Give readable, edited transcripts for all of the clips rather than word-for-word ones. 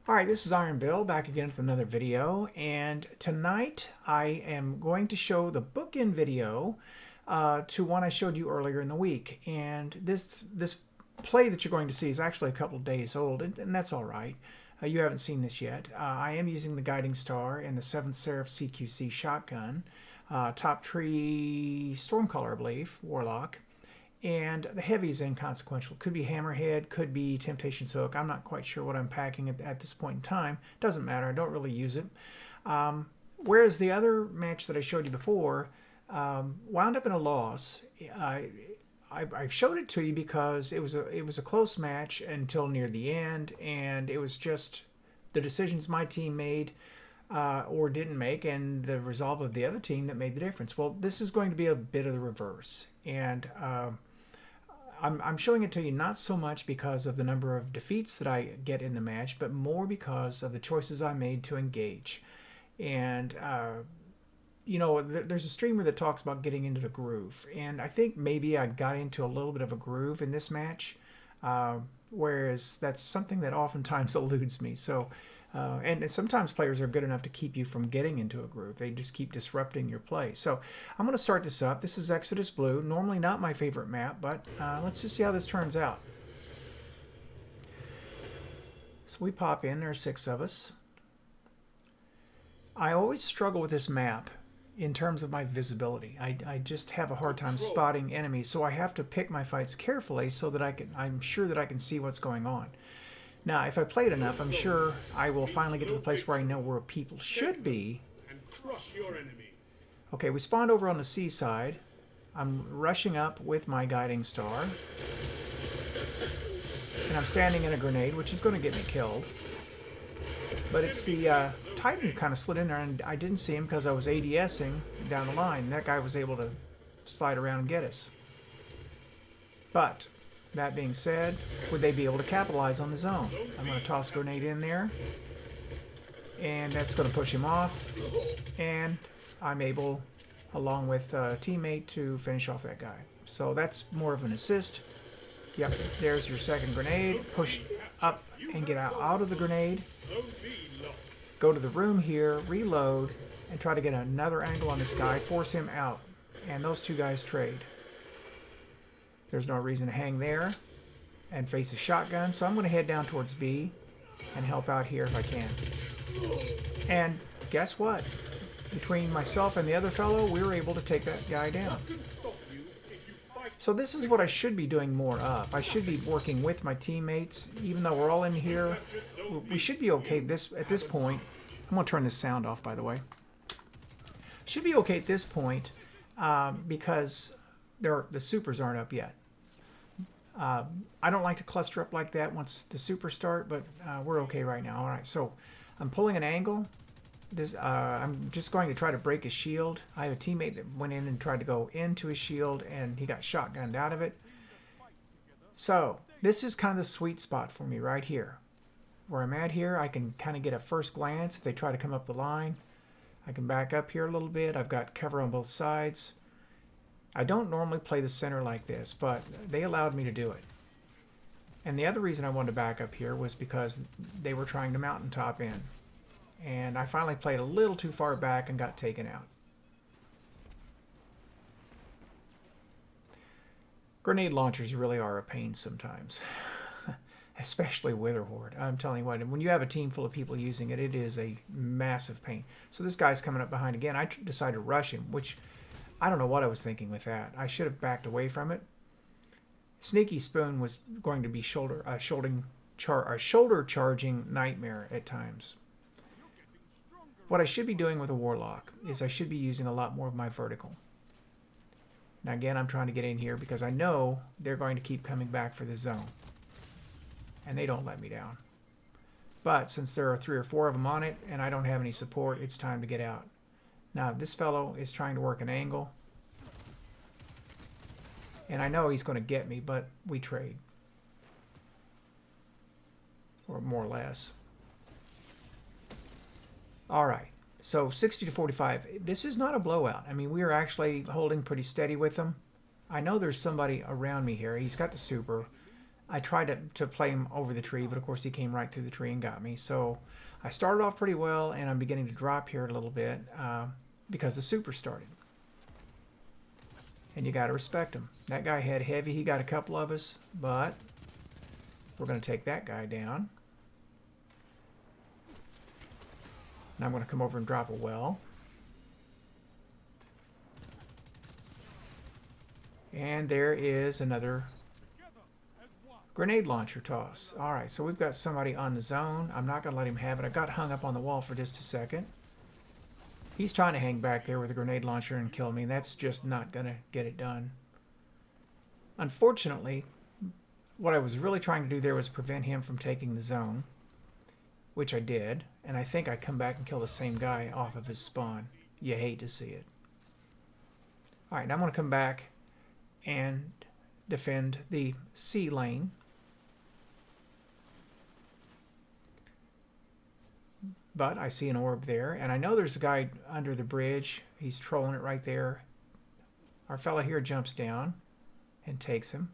Alright, this is Iron Bill back again with another video, and tonight I am going to show the bookend video to one I showed you earlier in the week. And this play that you're going to see is actually a couple of days old, and that's alright. You haven't seen this yet. I am using the Guiding Star and the 7th Seraph CQC shotgun, top tree Stormcaller, I believe, Warlock. And the heavy is inconsequential. Could be Hammerhead, could be Temptation's Hook. I'm not quite sure what I'm packing at this point in time. Doesn't matter. I don't really use it. Whereas the other match that I showed you before wound up in a loss. I showed it to you because it was a close match until near the end, and it was just the decisions my team made or didn't make, and the resolve of the other team that made the difference. Well, this is going to be a bit of the reverse, and I'm showing it to you not so much because of the number of defeats that I get in the match, but more because of the choices I made to engage. And you know, there's a streamer that talks about getting into the groove, and I think maybe I got into a little bit of a groove in this match, whereas that's something that oftentimes eludes me. So and sometimes players are good enough to keep you from getting into a groove. They just keep disrupting your play. So I'm going to start this up. This is Exodus Blue. Normally not my favorite map, but let's just see how this turns out. So we pop in. There are 6 of us. I always struggle with this map in terms of my visibility. I just have a hard time spotting enemies, so I have to pick my fights carefully so that I'm sure that I can see what's going on. Now, if I play it enough, I'm sure I will finally get to the place where I know where people should be. Okay, we spawned over on the seaside. I'm rushing up with my Guiding Star. And I'm standing in a grenade, which is going to get me killed. But it's the Titan kind of slid in there, and I didn't see him because I was ADSing down the line. That guy was able to slide around and get us. But that being said, would they be able to capitalize on the zone? I'm going to toss a grenade in there, and that's going to push him off, and I'm able, along with a teammate, to finish off that guy. So that's more of an assist. Yep, there's your second grenade. Push up and get out of the grenade. Go to the room here, reload, and try to get another angle on this guy, force him out. And those two guys trade. There's no reason to hang there and face a shotgun, so I'm going to head down towards B and help out here if I can. And guess what? Between myself and the other fellow, we were able to take that guy down. So this is what I should be doing more of. I should be working with my teammates, even though we're all in here. We should be okay at this point. I'm going to turn this sound off, by the way. Should be okay at this point because the supers aren't up yet. I don't like to cluster up like that once the supers start, but we're okay right now. All right, so I'm pulling an angle. I'm just going to try to break his shield. I have a teammate that went in and tried to go into his shield, and he got shotgunned out of it. So this is kind of the sweet spot for me right here. Where I'm at here, I can kind of get a first glance if they try to come up the line. I can back up here a little bit. I've got cover on both sides. I don't normally play the center like this, but they allowed me to do it. And the other reason I wanted to back up here was because they were trying to mountaintop in. And I finally played a little too far back and got taken out. Grenade launchers really are a pain sometimes. Especially Witherhorde. I'm telling you what, when you have a team full of people using it, it is a massive pain. So this guy's coming up behind again. I decided to rush him, which I don't know what I was thinking with that. I should have backed away from it. Sneaky Spoon was going to be a shoulder charging nightmare at times. What I should be doing with a Warlock is I should be using a lot more of my vertical. Now again, I'm trying to get in here because I know they're going to keep coming back for the zone. And they don't let me down. But since there are 3 or 4 of them on it and I don't have any support, it's time to get out. Now this fellow is trying to work an angle. And I know he's going to get me, but we trade. Or more or less. Alright, so 60 to 45. This is not a blowout. I mean, we are actually holding pretty steady with them. I know there's somebody around me here. He's got the super. I tried to play him over the tree, but of course he came right through the tree and got me. So I started off pretty well, and I'm beginning to drop here a little bit because the super started. And you got to respect him. That guy had heavy. He got a couple of us, but we're going to take that guy down. And I'm going to come over and drop a well. And there is another grenade launcher toss. Alright, so we've got somebody on the zone. I'm not going to let him have it. I got hung up on the wall for just a second. He's trying to hang back there with a grenade launcher and kill me. That's just not going to get it done. Unfortunately, what I was really trying to do there was prevent him from taking the zone, which I did. And I think I come back and kill the same guy off of his spawn. You hate to see it. Alright, now I'm going to come back and defend the C lane. But I see an orb there, and I know there's a guy under the bridge. He's trolling it right there. Our fella here jumps down and takes him.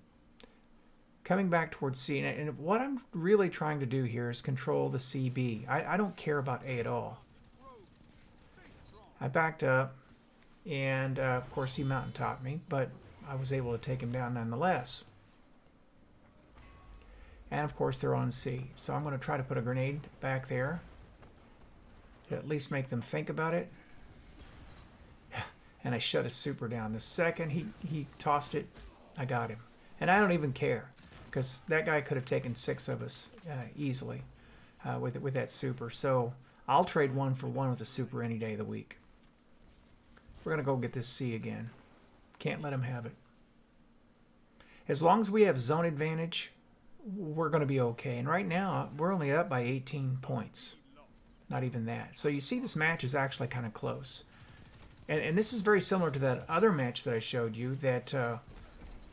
Coming back towards C, and what I'm really trying to do here is control the CB. I don't care about A at all. I backed up, and of course he mountaintopped me, but I was able to take him down nonetheless. And of course they're on C. So I'm going to try to put a grenade back there to at least make them think about it. And I shut his super down. The second he tossed it, I got him. And I don't even care, because that guy could have taken 6 of us easily with that super. So I'll trade 1 for 1 with a super any day of the week. We're going to go get this C again. Can't let him have it. As long as we have zone advantage, we're going to be okay. And right now, we're only up by 18 points. Not even that. So you see this match is actually kind of close. And this is very similar to that other match that I showed you that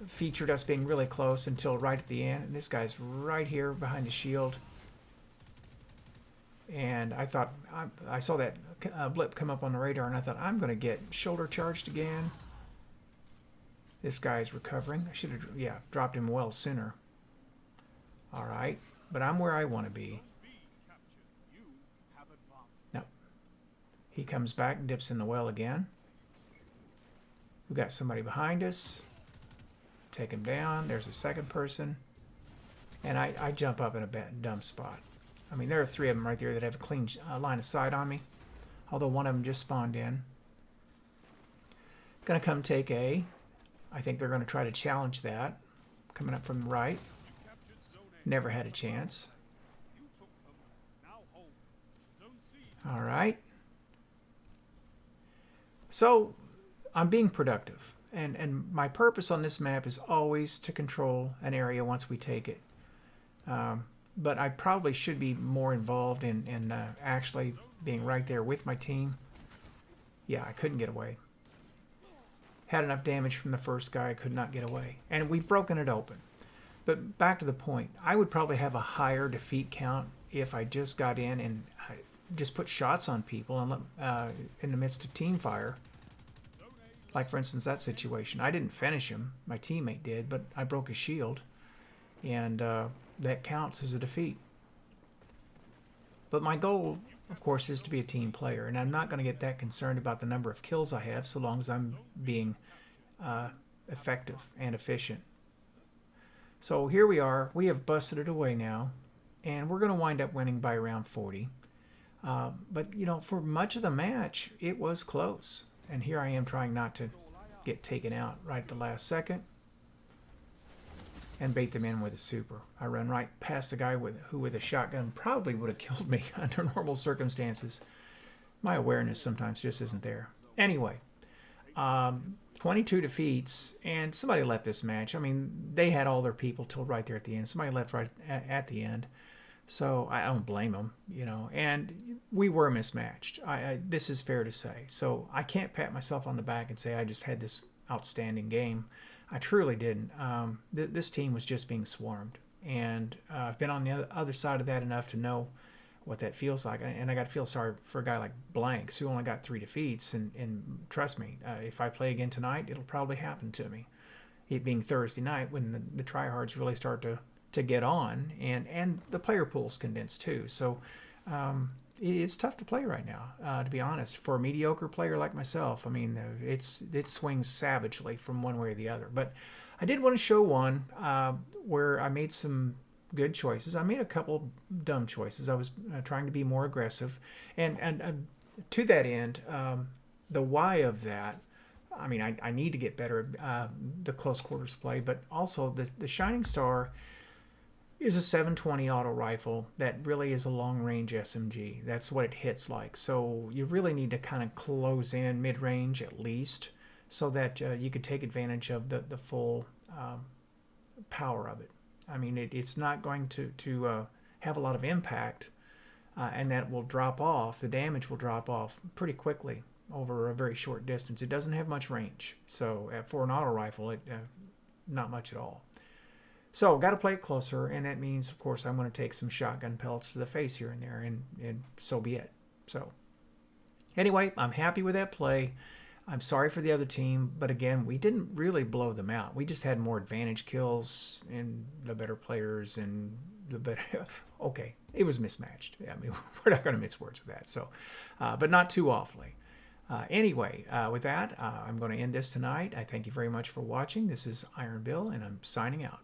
featured us being really close until right at the end. And this guy's right here behind the shield. And I thought, I saw that blip come up on the radar, and I thought, I'm going to get shoulder charged again. This guy's recovering. I should have, yeah, dropped him well sooner. All right, but I'm where I want to be. No. He comes back and dips in the well again. We've got somebody behind us. Take him down. There's a second person. And I jump up in a dumb spot. I mean, there are 3 of them right there that have a clean line of sight on me. Although one of them just spawned in. Gonna come take A. I think they're going to try to challenge that. Coming up from the right. Never had a chance. All right. So, I'm being productive. And my purpose on this map is always to control an area once we take it. But I probably should be more involved in actually being right there with my team. Yeah, I couldn't get away. Had enough damage from the first guy, could not get away. And we've broken it open. But back to the point, I would probably have a higher defeat count if I just got in and just put shots on people and in the midst of team fire. Like, for instance, that situation. I didn't finish him. My teammate did, but I broke his shield. And that counts as a defeat. But my goal, of course, is to be a team player. And I'm not going to get that concerned about the number of kills I have so long as I'm being effective and efficient. So here we are. We have busted it away now. And we're going to wind up winning by around 40. But, you know, for much of the match, it was close. And here I am trying not to get taken out right at the last second. And bait them in with a super. I run right past a guy who with a shotgun probably would have killed me under normal circumstances. My awareness sometimes just isn't there. Anyway, 22 defeats, and somebody left this match. I mean, they had all their people till right there at the end. Somebody left right at the end. So I don't blame them, you know. And we were mismatched. This is fair to say. So I can't pat myself on the back and say I just had this outstanding game. I truly didn't. This team was just being swarmed. And I've been on the other side of that enough to know what that feels like. And I got to feel sorry for a guy like Blanks, who only got 3 defeats. And trust me, if I play again tonight, it'll probably happen to me. It being Thursday night when the tryhards really start to to get on, and the player pool's condensed too. So it's tough to play right now, to be honest. For a mediocre player like myself, I mean, it swings savagely from one way or the other. But I did want to show one where I made some good choices. I made a couple dumb choices. I was trying to be more aggressive, and to that end, the why of that. I mean, I need to get better at the close quarters play, but also the Shining Star is a 720 auto rifle that really is a long range SMG. That's what it hits like. So you really need to kind of close in mid range at least, so that you could take advantage of the full power of it. I mean, it's not going to have a lot of impact, and that will drop off. The damage will drop off pretty quickly over a very short distance. It doesn't have much range, so for an auto rifle, not much at all. So got to play it closer, and that means, of course, I'm going to take some shotgun pellets to the face here and there, and so be it. So anyway, I'm happy with that play. I'm sorry for the other team, but again, we didn't really blow them out. We just had more advantage kills and the better players and the better. Okay, it was mismatched. I mean, we're not going to mince words with that. So, but not too awfully. Anyway, with that, I'm going to end this tonight. I thank you very much for watching. This is Iron Bill, and I'm signing out.